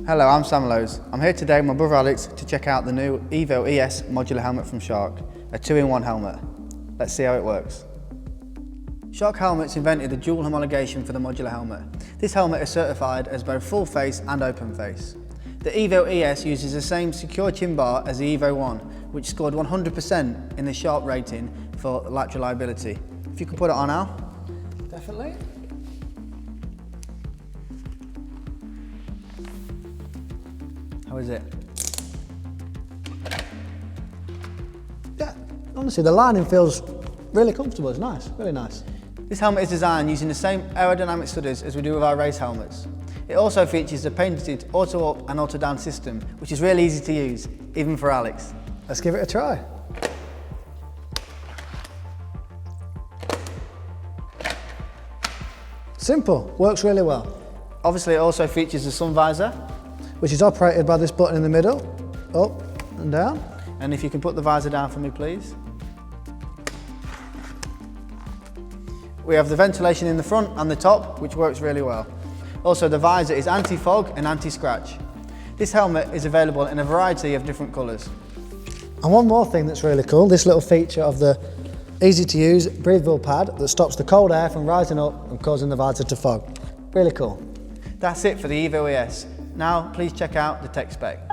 Hello, I'm Sam Lowe's. I'm here today with my brother Alex to check out the new EVO ES modular helmet from Shark, a 2-in-1 helmet. Let's see how it works. Shark Helmets invented a dual homologation for the modular helmet. This helmet is certified as both full face and open face. The EVO ES uses the same secure chin bar as the EVO 1, which scored 100% in the Shark rating for latch reliability. If you can put it on now. Definitely. How is it? Yeah, honestly, the lining feels really comfortable. It's nice, really nice. This helmet is designed using the same aerodynamic studies as we do with our race helmets. It also features a patented auto up and auto down system, which is really easy to use, even for Alex. Let's give it a try. Simple, works really well. Obviously, it also features a sun visor, Which is operated by this button in the middle, up and down. and if you can put the visor down for me, please. We have the ventilation in the front and the top, which works really well. Also, the visor is anti-fog and anti-scratch. This helmet is available in a variety of different colours. And one more thing that's really cool, this little feature of the easy to use breathable pad that stops the cold air from rising up and causing the visor to fog. Really cool. That's it for the EVO ES. Now, please check out the tech spec.